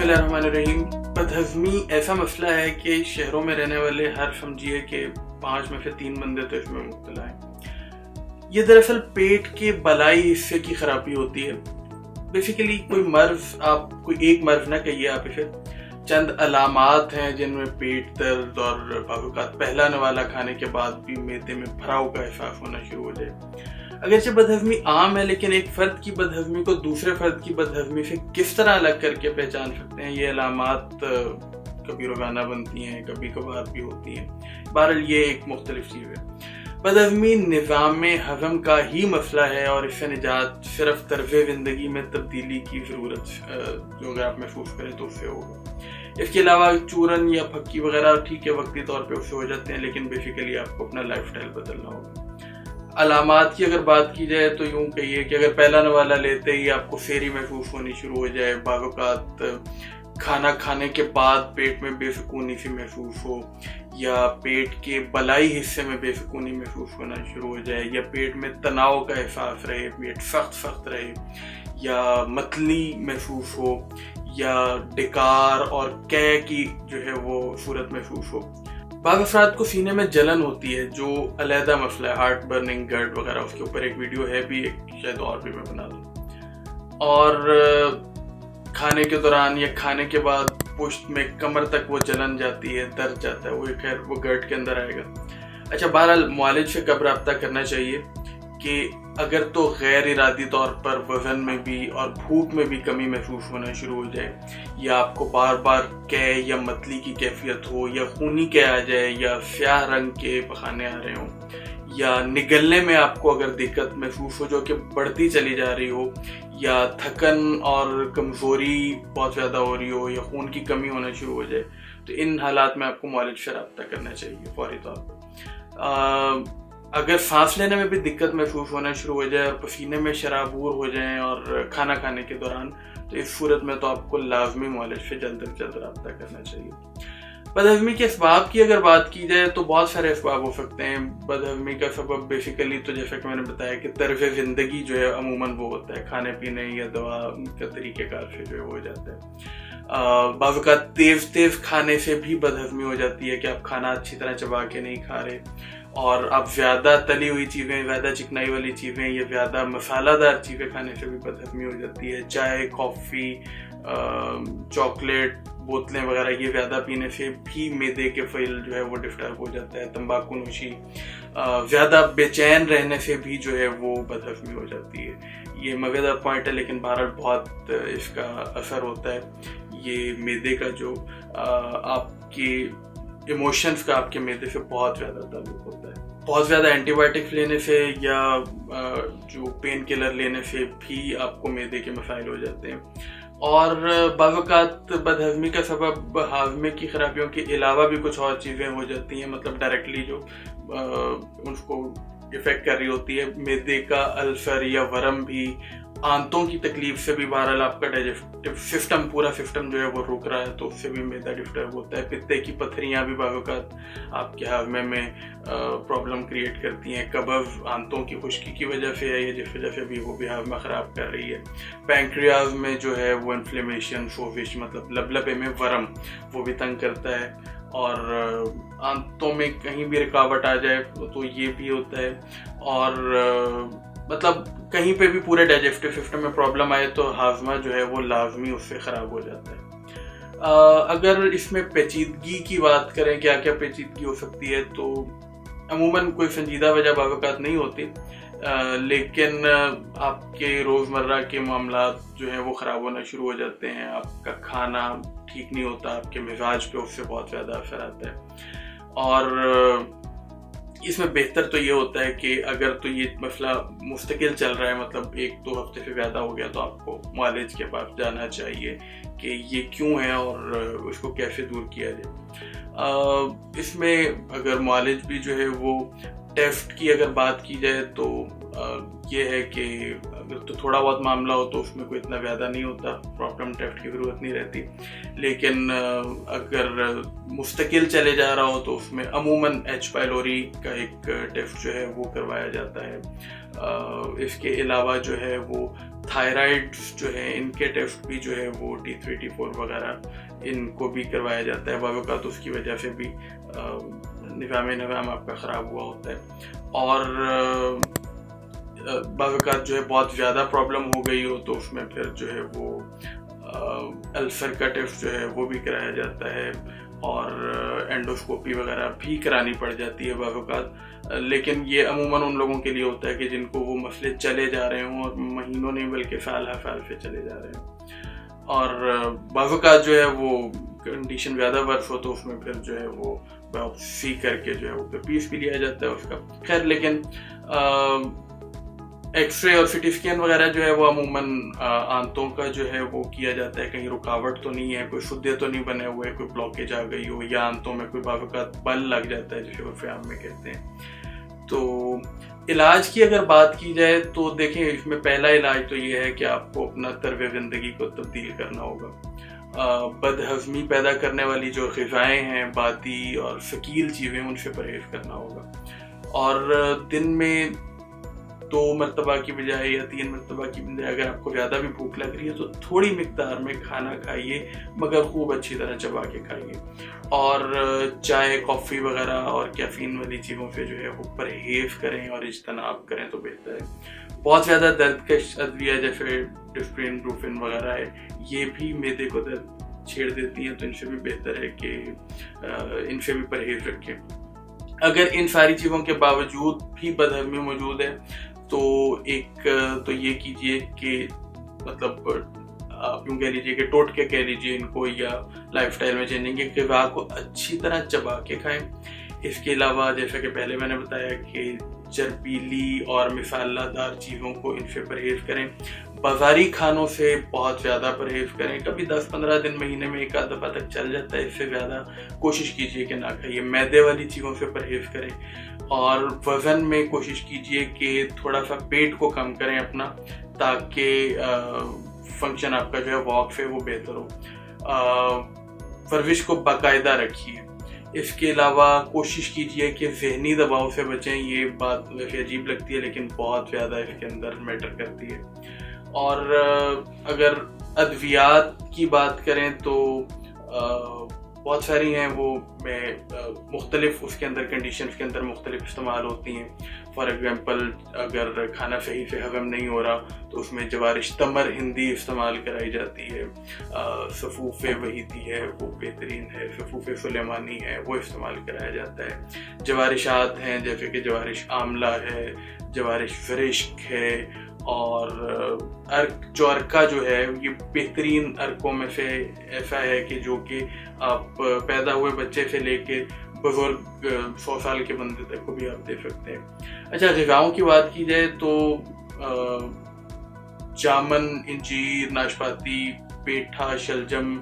اللہ الرحمن الرحیم۔ بدہضمی ایسا مسئلہ ہے کہ شہروں میں رہنے والے ہر سمجھیے کہ 5 میں سے 3 بندے تو اس میں مبتلا ہیں۔ یہ دراصل پیٹ کے بالائی حصے کی خرابی ہوتی ہے۔ بیسیکلی کوئی مرض، آپ کوئی ایک مرض نہ کہیے، آپ اسے چند علامات ہیں جن میں پیٹ درد اور بعض اوقات پہلا نوالا کھانے کے بعد بھی میدے میں بھراؤ کا احساس ہونا شروع ہو جائے۔ اگرچہ بدہضمی عام ہے، لیکن ایک فرد کی بدہضمی کو دوسرے فرد کی بدہضمی سے کس طرح الگ کر کے پہچان سکتے ہیں، یہ علامات کبھی روزانہ بنتی ہیں، کبھی کبھار بھی ہوتی ہیں۔ بہرحال یہ ایک مختلف چیز ہے۔ بدہضمی نظام ہضم کا ہی مسئلہ ہے اور اس سے نجات صرف طرز زندگی میں تبدیلی کی ضرورت جو اگر آپ محسوس کریں تو اس سے ہوگا۔ اس کے علاوہ چورن یا پھکی وغیرہ ٹھیک ہے، وقتی طور پہ اس سے ہو جاتے ہیں، لیکن بیسیکلی آپ کو اپنا لائف سٹائل بدلنا ہوگا۔ علامات کی اگر بات کی جائے تو یوں کہیے کہ اگر پہلا نوالا لیتے ہی آپ کو سیری محسوس ہونی شروع ہو جائے، بعض اوقات کھانا کھانے کے بعد پیٹ میں بے سکونی سی محسوس ہو، یا پیٹ کے بالائی حصے میں بے سکونی محسوس ہونا شروع ہو جائے، یا پیٹ میں تناؤ کا احساس رہے، پیٹ سخت رہے، یا متلی محسوس ہو، یا ڈکار اور قے کی جو ہے وہ صورت محسوس ہو۔ بعض افراد کو سینے میں جلن ہوتی ہے جو علیحدہ مسئلہ ہے، ہارٹ برننگ، گرڈ وغیرہ، اس کے اوپر ایک ویڈیو ہے بھی، شاید اور بھی میں بنا دوں۔ اور کھانے کے دوران یا کھانے کے بعد پشت میں کمر تک وہ جلن جاتی ہے، درد جاتا ہے، وہ خیر وہ گرڈ کے اندر آئے گا۔ اچھا، بہرحال معالج سے کب رابطہ کرنا چاہیے کہ اگر تو غیر ارادی طور پر وزن میں بھی اور بھوک میں بھی کمی محسوس ہونا شروع ہو جائے، یا آپ کو بار بار قے یا متلی کی کیفیت ہو، یا خونی قے آ جائے، یا سیاہ رنگ کے پخانے آ رہے ہوں، یا نگلنے میں آپ کو اگر دقت محسوس ہو جو کہ بڑھتی چلی جا رہی ہو، یا تھکن اور کمزوری بہت زیادہ ہو رہی ہو، یا خون کی کمی ہونا شروع ہو جائے، تو ان حالات میں آپ کو معالج سے رابطہ کرنا چاہیے فوری طور پر۔ اگر سانس لینے میں بھی دقت محسوس ہونا شروع ہو جائے اور پسینے میں شرابور ہو جائیں اور کھانا کھانے کے دوران، تو اس صورت میں تو آپ کو لازمی معالج سے جلد از جلد رابطہ کرنا چاہیے۔ بدہضمی کے اسباب کی اگر بات کی جائے تو بہت سارے اسباب ہو سکتے ہیں۔ بدہضمی کا سبب بیسیکلی تو جیسا کہ میں نے بتایا کہ طرز زندگی جو ہے عموماً وہ ہوتا ہے، کھانے پینے یا دوا کا طریقہ کار سے جو ہے وہ ہو جاتا ہے۔ بعض اوقات تیز کھانے سے بھی بدہضمی ہو جاتی ہے کہ آپ کھانا اچھی طرح چبا کے نہیں کھا رہے، اور اب زیادہ تلی ہوئی چیزیں، زیادہ چکنائی والی چیزیں یا زیادہ مسالہ دار چیزیں کھانے سے بھی بدہضمی ہو جاتی ہے۔ چائے، کافی، چاکلیٹ، بوتلیں وغیرہ یہ زیادہ پینے سے بھی میدے کے فعل جو ہے وہ ڈسٹرب ہو جاتا ہے۔ تمباکو نوشی، زیادہ بے چین رہنے سے بھی جو ہے وہ بدہضمی ہو جاتی ہے۔ یہ مزیدار پوائنٹ ہے، لیکن بہرحال بہت اس کا اثر ہوتا ہے۔ یہ میدے کا جو آپ کی ایموشنز کا آپ کے میدے سے بہت زیادہ تعلق ہوتا ہے۔ بہت زیادہ اینٹی بایوٹکس لینے سے یا جو پین کلر لینے سے بھی آپ کو میدے کے مسائل ہو جاتے ہیں۔ اور بعض اوقات بدہضمی کا سبب ہاضمے کی خرابیوں کے علاوہ بھی کچھ اور چیزیں ہو جاتی ہیں، مطلب ڈائریکٹلی جو اس کو افیکٹ کر رہی ہوتی ہے۔ میدے کا السر یا ورم بھی، آنتوں کی تکلیف سے بھی بہرحال آپ کا ڈائجسٹو سسٹم، پورا سسٹم جو ہے وہ رک رہا ہے، تو اس سے بھی میدا ڈسٹرب ہوتا ہے۔ پتے کی پتھریاں بھی بعض اوقات آپ کے ہاضمے میں پرابلم کریٹ کرتی ہیں۔ قبض آنتوں کی خشکی کی وجہ سے ہے، یا جس وجہ سے بھی وہ بھی ہاضمہ خراب کر رہی ہے۔ پینکریاز میں جو ہے وہ انفلیمیشن، سوزش مطلب لبلبے میں ورم، وہ بھی تنگ کرتا ہے۔ اور آنتوں میں کہیں بھی رکاوٹ آ جائے تو یہ بھی ہوتا ہے۔ اور مطلب کہیں پہ بھی پورے ڈائجسٹو سسٹم میں پرابلم آئے تو ہاضمہ جو ہے وہ لازمی اس سے خراب ہو جاتا ہے۔ اگر اس میں پیچیدگی کی بات کریں، کیا کیا پیچیدگی ہو سکتی ہے، تو عموماً کوئی سنجیدہ وجہ بعض اوقات نہیں ہوتی، لیکن آپ کے روزمرہ کے معاملات جو ہیں وہ خراب ہونا شروع ہو جاتے ہیں۔ آپ کا کھانا ٹھیک نہیں ہوتا، آپ کے مزاج پہ اس سے بہت زیادہ اثر آتا ہے۔ اور اس میں بہتر تو یہ ہوتا ہے کہ اگر تو یہ مسئلہ مستقل چل رہا ہے، مطلب 1-2 ہفتے سے زیادہ ہو گیا، تو آپ کو معالج کے پاس جانا چاہیے کہ یہ کیوں ہے اور اس کو کیسے دور کیا جائے۔ اس میں اگر معالج بھی جو ہے وہ ٹیفٹ کی اگر بات کی جائے تو یہ ہے کہ اگر تو تھوڑا بہت معاملہ ہو تو اس میں کوئی اتنا زیادہ نہیں ہوتا، پرابلم ٹیفٹ کی ضرورت نہیں رہتی. لیکن اگر مستقل چلے جا رہا ہو تو اس میں عموماً ایچ پائلوری کا ایک ٹیسٹ جو ہے وہ کروایا جاتا ہے. اس کے علاوہ جو ہے وہ تھائرائڈ جو ہے ان کے ٹیسٹ بھی جو ہے وہ T3 T4 وغیرہ ان کو بھی کروایا جاتا ہے. بعض اوقات اس کی وجہ سے بھی نظام آپ کا خراب ہوا ہوتا ہے. اور بعض اوقات جو ہے بہت زیادہ پرابلم ہو گئی ہو تو اس میں پھر جو ہے وہ السر کا ٹیسٹ جو ہے وہ بھی کرایا جاتا ہے اور اینڈوسکوپی وغیرہ بھی کرانی پڑ جاتی ہے بعض اوقات. لیکن یہ عموماً ان لوگوں کے لیے ہوتا ہے کہ جن کو وہ مسئلے چلے جا رہے ہوں اور مہینوں نہیں بلکہ سال ہر سال سے چلے جا رہے ہیں. اور بعض اوقات جو ہے وہ کنڈیشن زیادہ ورس ہو تو اس میں پھر جو ہے وہ باپسی کر کے جو ہے وہ پیس بھی لیا جاتا ہے اس کا. خیر لیکن ایکس رے اور سی ٹی اسکین وغیرہ جو ہے وہ عموماً آنتوں کا جو ہے وہ کیا جاتا ہے. کہیں رکاوٹ تو نہیں ہے، کوئی فدے تو نہیں بنے ہوئے، کوئی بلاکیج آ گئی ہو یا آنتوں میں کوئی بعض اوقات بل لگ جاتا ہے جسے عرف عام میں کہتے ہیں. تو علاج کی اگر بات کی جائے تو دیکھیں اس میں پہلا علاج تو یہ ہے کہ آپ کو اپنا طرز زندگی کو تبدیل کرنا ہوگا. بدہضمی پیدا کرنے والی جو غذائیں ہیں، بادی اور ثقیل چیزیں، ان سے پرہیز کرنا ہوگا. اور دن میں 2 مرتبہ کی بجائے یا 3 مرتبہ کی بجائے اگر آپ کو زیادہ بھی بھوک لگ رہی ہے تو تھوڑی مقدار میں کھانا کھائیے، مگر خوب اچھی طرح چبا کے کھائیے. اور چائے، کافی وغیرہ اور کیفین والی چیزوں سے جو ہے وہ پرہیز کریں اور اجتناب کریں تو بہتر ہے. بہت زیادہ درد کش ادویہ جیسے ڈسپرین، بروفن وغیرہ ہے، یہ بھی معدے کو درد چھیڑ دیتی ہیں، تو ان سے بھی بہتر ہے کہ ان سے بھی پرہیز رکھیں. اگر ان ساری چیزوں کے باوجود بھی بدہضمی موجود ہے تو ایک تو یہ کیجئے کہ مطلب آپ یوں کہہ لیجئے کہ ٹوٹ کے کہہ لیجئے ان کو یا لائف سٹائل میں چینجنگ کے غذا کو اچھی طرح چبا کے کھائیں. اس کے علاوہ جیسا کہ پہلے میں نے بتایا کہ چربیلی اور مسالہ دار چیزوں کو ان سے پرہیز کریں. بازاری کھانوں سے بہت زیادہ پرہیز کریں. کبھی 10-15 دن مہینے میں ایک آدھ دفعہ تک چل جاتا ہے، اس سے زیادہ کوشش کیجئے کہ نہ کھائیے. میدے والی چیزوں سے پرہیز کریں. اور وزن میں کوشش کیجئے کہ تھوڑا سا پیٹ کو کم کریں اپنا، تاکہ فنکشن آپ کا جو ہے واک سے وہ بہتر ہو. ورزش کو باقاعدہ رکھیے. اس کے علاوہ کوشش کیجئے کہ ذہنی دباؤ سے بچیں. یہ بات ویسے عجیب لگتی ہے لیکن بہت زیادہ اس کے اندر میٹر کرتی ہے. اور اگر ادویات کی بات کریں تو بہت ساری ہیں، وہ میں مختلف اس کے اندر کنڈیشنز کے اندر مختلف استعمال ہوتی ہیں. فار ایگزامپل اگر کھانا صحیح سے ہضم نہیں ہو رہا تو اس میں جوارش تمر ہندی استعمال کرائی جاتی ہے. صفوف وحیدی ہے وہ بہترین ہے، صفوف سلیمانی ہے وہ استعمال کرایا جاتا ہے. جوارشات ہیں جیسے کہ جوارش آملہ ہے، جوارش فرشک ہے، اور جو ارکا جو ہے یہ بہترین ارکوں میں سے ایسا ہے کہ جو کہ آپ پیدا ہوئے بچے سے لے کے بزرگ 100 سال کے بندے تک کو بھی آپ دے سکتے ہیں. اچھا غذاؤں کی بات کی جائے تو جامن، انجیر، ناشپاتی، پیٹھا، شلجم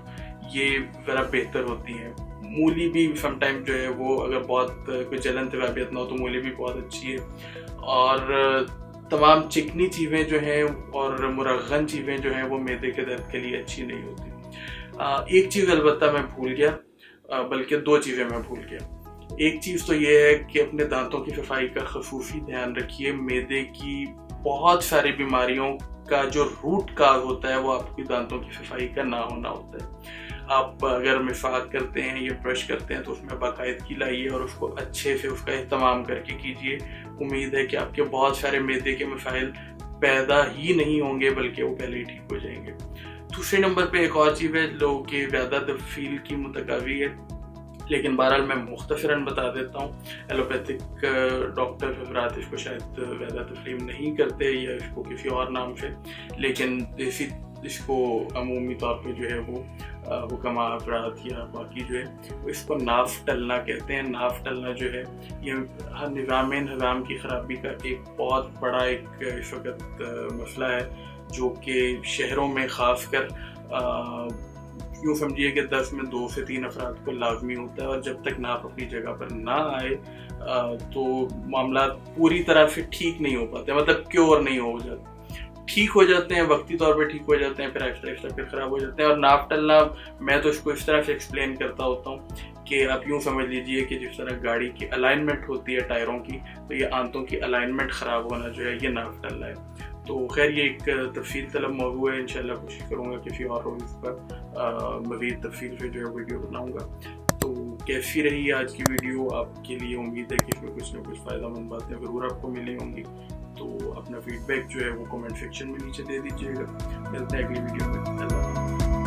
یہ ذرا بہتر ہوتی ہیں. مولی بھی سم ٹائم جو ہے وہ اگر بہت کوئی جلن تغابیت نہ ہو تو مولی بھی بہت اچھی ہے. اور تمام چکنی چیزیں جو ہیں اور مرغن چیزیں جو ہیں وہ معدے کے درد کے لیے اچھی نہیں ہوتی. ایک چیز البتہ میں بھول گیا، بلکہ 2 چیزیں میں بھول گیا. ایک چیز تو یہ ہے کہ اپنے دانتوں کی صفائی کا خصوصی دھیان رکھیے. معدے کی بہت ساری بیماریوں کا جو روٹ کاز ہوتا ہے وہ آپ کی دانتوں کی صفائی کا نہ ہونا ہوتا ہے. آپ اگر مسواک کرتے ہیں یا برش کرتے ہیں تو اس میں باقاعدگی لائیے اور اس کو اچھے سے اس کا اہتمام کر کے کیجیے. امید ہے کہ آپ کے بہت سارے معدے کے مسائل پیدا ہی نہیں ہوں گے بلکہ وہ پہلے ہی ٹھیک ہو جائیں گے. دوسرے نمبر پہ ایک اور چیز ہے جو کہ زیادہ تفصیل کی متقاضی ہے، لیکن بہرحال میں مختصراً بتا دیتا ہوں. ایلوپیتھک ڈاکٹر حضرات اس کو شاید زیادہ تسلیم نہیں کرتے یا اس کو کسی اور نام سے، لیکن اس کو عمومی طور پہ جو ہے وہ حکماء حضرات یا باقی جو ہے اس کو ناف ٹلنا کہتے ہیں. ناف ٹلنا جو ہے یہ نظام ہضم کی خرابی کا ایک بہت بڑا ایک اس وقت مسئلہ ہے، جو کہ شہروں میں خاص کر یوں سمجھیے کہ 10 میں 2 سے 3 افراد کو لازمی ہوتا ہے، اور جب تک ناف اپنی جگہ پر نہ آئے تو معاملات پوری طرح سے ٹھیک نہیں ہو پاتے، مطلب کیور نہیں ہو جاتے، ٹھیک ہو جاتے ہیں وقتی طور پہ ٹھیک ہو جاتے ہیں، پھر آہستہ آہستہ پھر خراب ہو جاتے ہیں۔ اور ناف ٹلنا میں تو اس کو اس طرح سے ایکسپلین کرتا ہوتا ہوں کہ آپ یوں سمجھ لیجئے کہ جس طرح گاڑی کی الائنمنٹ ہوتی ہے ٹائروں کی، تو یہ آنتوں کی الائنمنٹ خراب ہونا جو ہے یہ ناف ٹلنا ہے۔ تو خیر یہ ایک تفصیل طلب موضوع ہے، انشاءاللہ کوشش کروں گا کسی اور روز پر مزید تفصیل سے جو ہے ویڈیو بناؤں گا۔ تو کیسی رہی آج کی ویڈیو آپ کے لیے؟ امید ہے کہ اس میں کچھ نہ کچھ فائدہ مند باتیں ضرور آپ کو ملی ہوں گی، تو اپنا فیڈ بیک جو ہے وہ کمنٹ سیکشن میں نیچے دے دیجیے گا۔ ملتے ہیں اگلی ویڈیو میں، اللہ حافظ۔